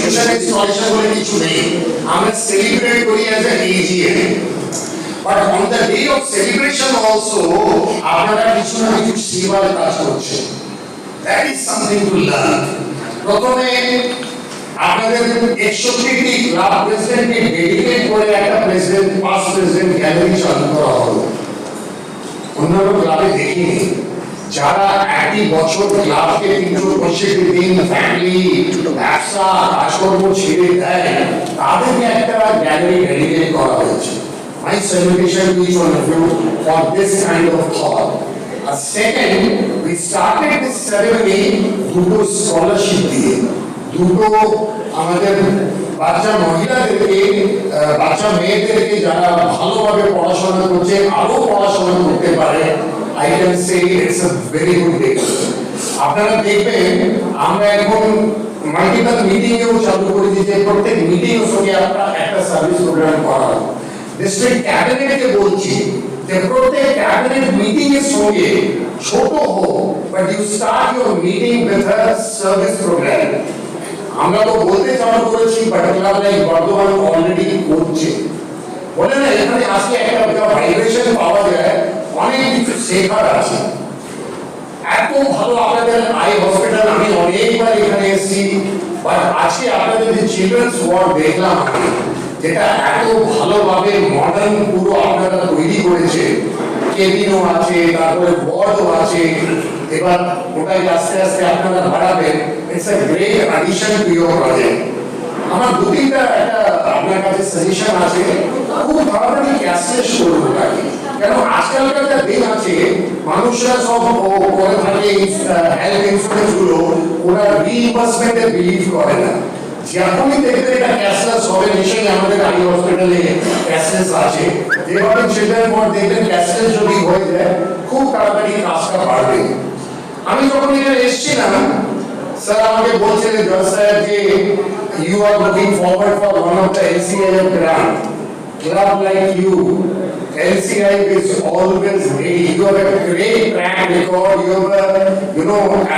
Institution installation বলে কিছু নেই, আমরা সেলিব্রেট করি as a AGM. But on the day of celebration also আপনারা কিছু না কিছু সেবার কাজ করছেন। That is something to learn. প্রথমে আপনাদের 61টি ক্লাব প্রেসিডেন্টকে ডেডিকেট করে একটা প্রেসিডেন্ট পাস্ট প্রেসিডেন্ট গ্যালারি চালু করা হলো। অন্যান্য ক্লাবে দেখিনি, যারা একই বছর ক্লাবকে 365 দিন ফ্যামিলি ব্যবসা কাজকর্ম ছেড়ে দেয়, তাদেরকে একটা গ্যালারি ডেডিকেট করা হয়েছে। My salutation to each one of you for this kind of thought. Second, we started this ceremony দুটো স্কলারশিপ দিয়ে, দুটো আমাদের বাচ্চা মহিলাদেরকে, বাচ্চা মেয়েদেরকে যারা ভালোভাবে পড়াশোনা করছে, আরো পড়াশোনা করতে পারে। I can say it's a very good day. আপনারা দেখবেন আমরা এখন মাল্টিপল মিটিং এও চালু করে দিয়েছি, প্রত্যেক মিটিং এর সঙ্গে একটা সার্ভিস প্রোগ্রাম করা হয়। ডিস্ট্রিক্ট ক্যাবিনেটকে বলছি যে প্রত্যেক ক্যাবিনেট মিটিং এর সঙ্গে ছোট হোক, but you start your meeting with a service programme. আমরা তো বলতে চালু করেছি, but club like Bardhaman already করছে। বলে না এখানে আজকে একটা ভাইব্রেশন পাওয়া যায়, অনেক কিছু শেখার আছে। এত ভালো আপনাদের আই হসপিটাল, আমি অনেকবার এখানে এসেছি, বাট আজকে আপনাদের যে চিলড্রেন্স ওয়ার্ড দেখলাম, যেটা এত ভালোভাবে মডার্ন পুরো আপনারা তৈরি করেছে, কেবিনও আছে, তারপরে ওয়ার্ডও আছে, এবার ওটাই আস্তে আস্তে আপনারা বাড়াবেন। It's a great addition to your project. আমার দু তিনটা একটা আপনার কাছে সাজেশন আছে, খুব তাড়াতাড়ি ক্যাশলেস করুন ওটাকে। কেন আজকালকার যা দিন আছে, মানুষরা সব করে থাকে হেলথ ইন্স্যুরেন্স গুলো, ওরা রিইম্বার্সমেন্টে বিলিভ করে না। যখনই দেখবেন এটা ক্যাশলেস হবে, নিশ্চয়ই আমাদের আই হসপিটালে ক্যাশলেস আছে, যেভাবে চিলড্রেন ওয়ার্ড দেখবেন ক্যাশলেস যদি হয়ে যায়, খুব তাড়াতাড়ি কাজটা বাড়বে। আমি যখন এখানে এসেছিলাম, স্যার আমাকে বলছিলেন জজ সাহেব যে you are looking forward for one of the LCIF grant. Club like you, LCIF is always ready. You have a great track record. You have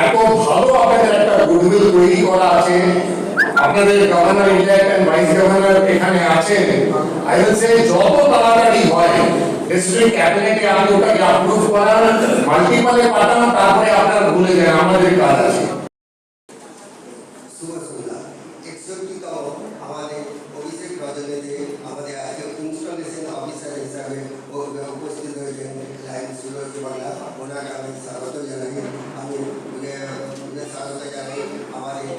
এত ভালো আপনাদের একটা গুডউইল তৈরি করা আছে। আপনাদের governor elect and vice governor এখানে আছেন। I will say যত তাড়াতাড়ি হয় ডিস্ট্রিক্ট ক্যাবিনেটে আপনি ওটাকে অ্যাপ্রুভ করান, মাল্টিপলে পাঠান, তারপরে আপনারা ভুলে যান, আমাদের কাজ আছে। আমাদের অভিষেক রজনীতে আমাদের আজকে ইনস্টলেশন অফিসার হিসাবে উপস্থিত হয়েছেন লাইন সুরজ বাংলা, ওনাকে আমি স্বাগত জানাই। আমি স্বাগত জানাই আমাদের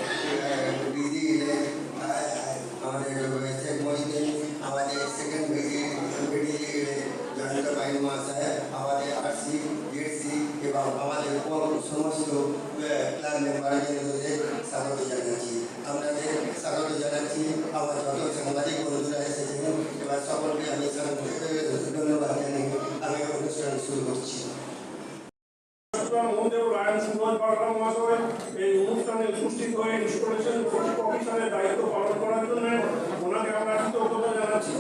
দিদি আমাদের শেখ মহিউদ্দিন, আমাদের সেকেন্ড ভিডি জয়ন্ত বাইন মহাশয়, আমাদের আরসি ডিএসসি এবং আমাদের সমস্ত ক্লাব মেম্বারদের স্বাগত জানাচ্ছি। আপনাদের স্বাগত জানাচ্ছি। আমার যত সাংবাদিক বন্ধুরা এসেছেন, এবার সকলকে আমি ধন্যবাদ জানিয়ে আমি অনুষ্ঠান শুরু করছি। এই অনুষ্ঠানে উপস্থিত হয়ে ইনস্টলেশন অফিসারের দায়িত্ব পালন করার জন্য ওনাকে আমরা কৃতজ্ঞতা জানাচ্ছি।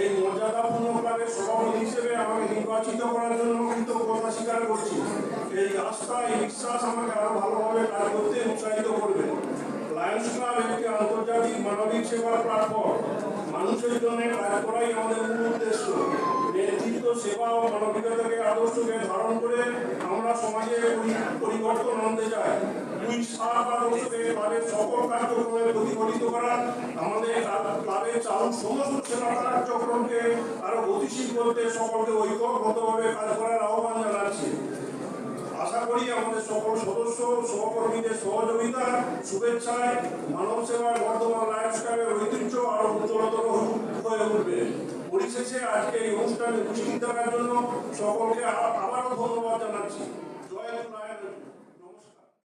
এই মর্যাদাপূর্ণ ক্লাবের সভাপতি হিসেবে আমাকে নির্বাচিত করার জন্য কৃতজ্ঞতা স্বীকার করছি। এই আস্থা, এই বিশ্বাস আমাকে আরো ভালোভাবে কাজ করতে উৎসাহিত করবে। লায়ন্স ক্লাব একটি আন্তর্জাতিক মানবিক সেবার প্ল্যাটফর্ম। মানুষের জন্য কাজ করাই আমাদের মূল উদ্দেশ্য। নেতৃত্ব, সেবা ও মানবিকতাকে আদর্শকে ধারণ করে আমরা সমাজে পরিবর্তন আনতে চাই। দুই সাত আদর্শকে ক্লাবের সকল কার্যক্রমে প্রতিফলিত করা, আমাদের ক্লাবের চালু সমস্ত সেবা কার্যক্রমকে আরো গতিশীল করতে সকলকে ঐক্যবদ্ধভাবে কাজ করার আহ্বান জানাচ্ছি। আশা করি আমাদের সকল সদস্য সহকর্মীদের সহযোগিতা, শুভেচ্ছায় মানব সেবার বর্ধমান লায়ন্স ক্লাবের ঐতিহ্য আরো উজ্জ্বলতর হয়ে উঠবে। পরিশেষে আজকে এই অনুষ্ঠানে উপস্থিত থাকার জন্য সকলকে আবারও ধন্যবাদ জানাচ্ছি।